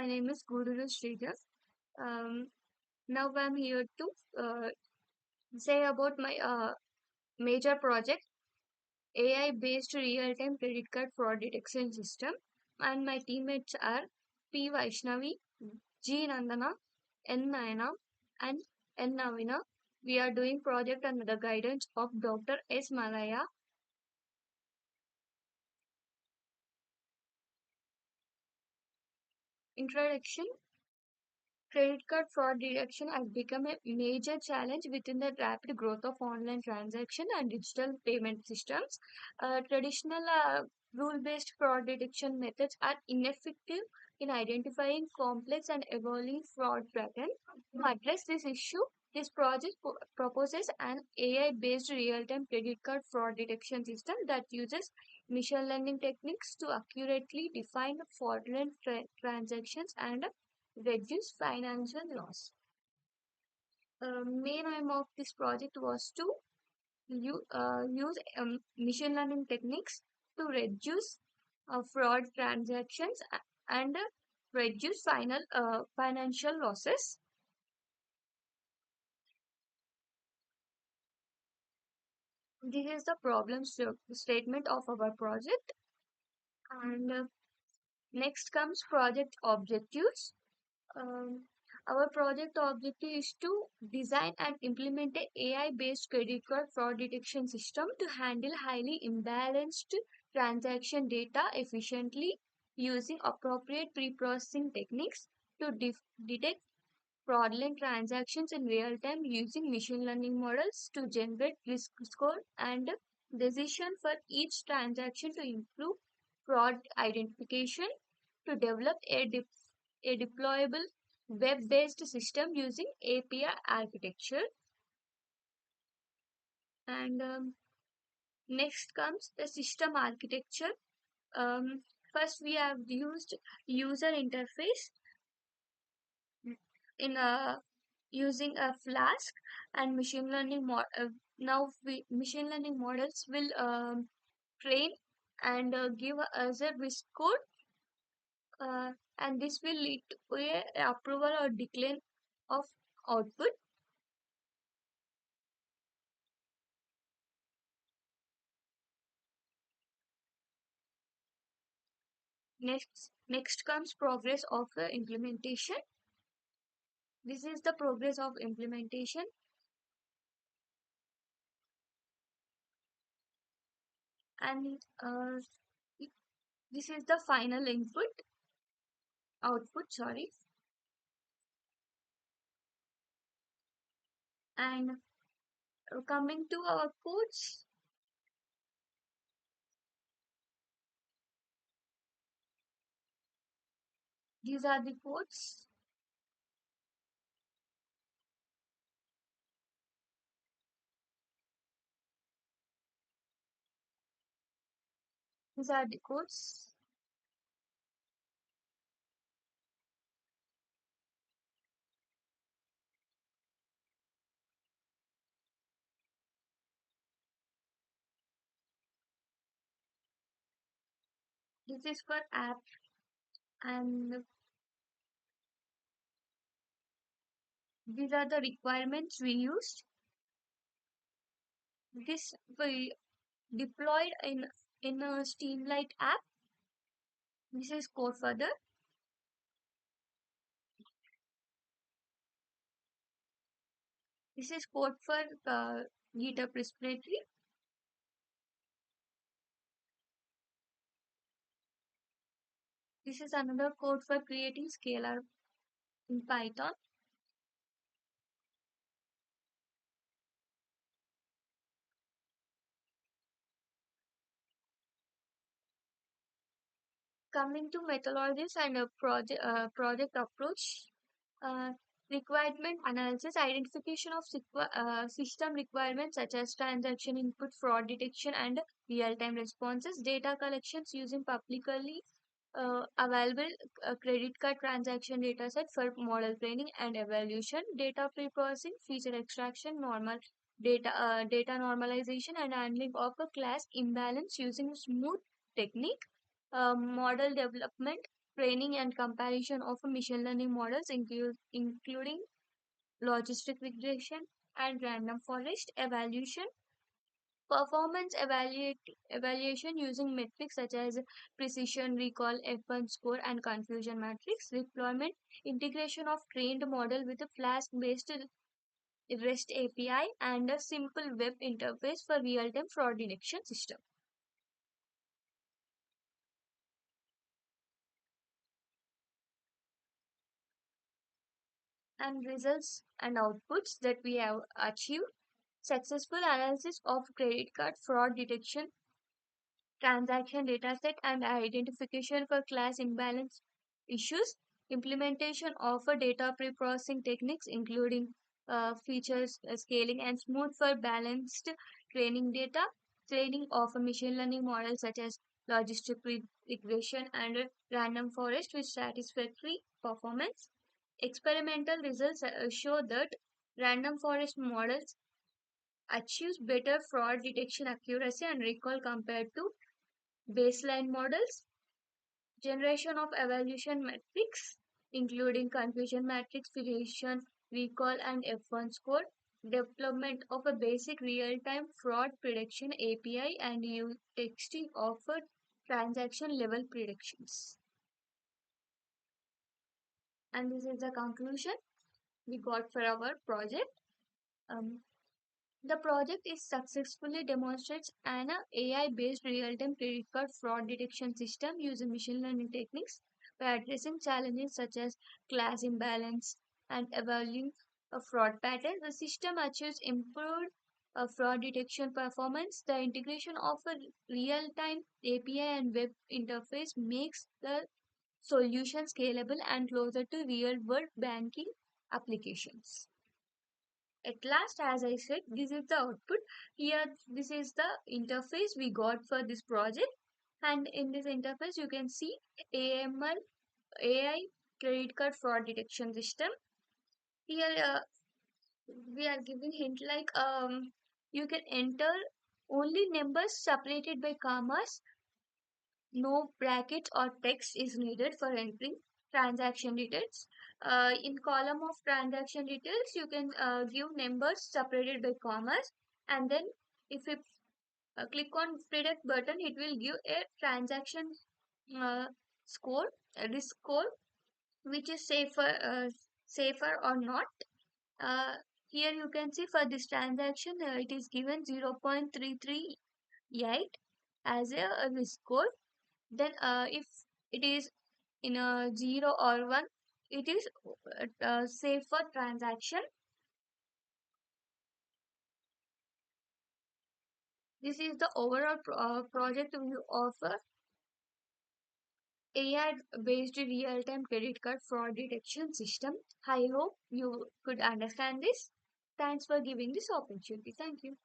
My name is Gururu Sridhar. Um, Now I'm here to say about my major project, AI-based real-time credit card fraud detection system. And my teammates are P. Vaishnavi, G. Nandana, N. Nayana, and N. Navina. We are doing project under the guidance of Dr. S. Malaya. Introduction. Credit card fraud detection has become a major challenge within the rapid growth of online transaction and digital payment systems. Traditional rule-based fraud detection methods are ineffective in identifying complex and evolving fraud patterns. To address this issue, this project proposes an AI-based real-time credit card fraud detection system that uses machine learning techniques to accurately define fraudulent transactions and reduce financial loss. Main aim of this project was to use machine learning techniques to reduce fraud transactions and reduce financial losses. This is the statement of our project. And next comes project objectives. Um, our project objective is to design and implement a AI-based credit card fraud detection system to handle highly imbalanced transaction data efficiently using appropriate pre-processing techniques to detect fraudulent transactions in real time using machine learning models to generate risk score and decision for each transaction to improve fraud identification, to develop a deployable web-based system using API architecture. And next comes the system architecture. Um, First, we have used user interface in a using a Flask and machine learning machine learning models will train and give us a risk code, and this will lead to a approval or decline of output. Next comes progress of the implementation. This is the progress of implementation, and this is the final output. Sorry, and coming to our codes, these are the codes. These are the codes. This is for app, and these are the requirements we used. This we deployed in a Steamlight app. This is code for the. This is code for GitHub Respiratory. This is another code for creating scalar in Python. Coming to methodologies and a project approach, uh, requirement analysis, identification of system requirements such as transaction input, fraud detection, and real-time responses, data collections using publicly available credit card transaction data set for model training and evaluation, data pre-processing, feature extraction, data normalization, and handling of a class imbalance using smooth technique, model development, training and comparison of machine learning models, including logistic regression and random forest evaluation, evaluation using metrics such as precision, recall, F1 score, and confusion matrix, deployment, integration of trained model with a Flask-based REST API, and a simple web interface for real-time fraud detection system. And results and outputs that we have achieved: successful analysis of credit card fraud detection, transaction dataset, and identification for class imbalance issues, implementation of a data pre-processing techniques including features scaling and smooth for balanced training data, training of a machine learning model such as logistic regression and random forest with satisfactory performance. Experimental results show that random forest models achieves better fraud detection accuracy and recall compared to baseline models. Generation of evaluation metrics, including confusion matrix, precision, recall, and F1 score. Development of a basic real-time fraud prediction API and testing of a transaction level predictions. And this is the conclusion we got for our project. Um, The project is successfully demonstrates an AI-based real-time credit card fraud detection system using machine learning techniques by addressing challenges such as class imbalance and evaluating a fraud pattern. The system achieves improved fraud detection performance. The integration of a real-time API and web interface makes the solution scalable and closer to real-world banking applications. At last, as I said, this is the output. Here, this is the interface we got for this project. And in this interface, you can see AML, AI credit card fraud detection system. Here, we are giving hint like you can enter only numbers separated by commas. No brackets or text is needed for entering transaction details. In column of transaction details, you can give numbers separated by commas, and then if you click on predict button, it will give a transaction uh, score, a risk score, which is safer or not. Uh, Here you can see for this transaction, it is given 0.338 as a risk score. Then, if it is in a 0 or 1, it is safe for transaction. This is the overall project view of a AI-based real-time credit card fraud detection system. I hope you could understand this. Thanks for giving this opportunity. Thank you.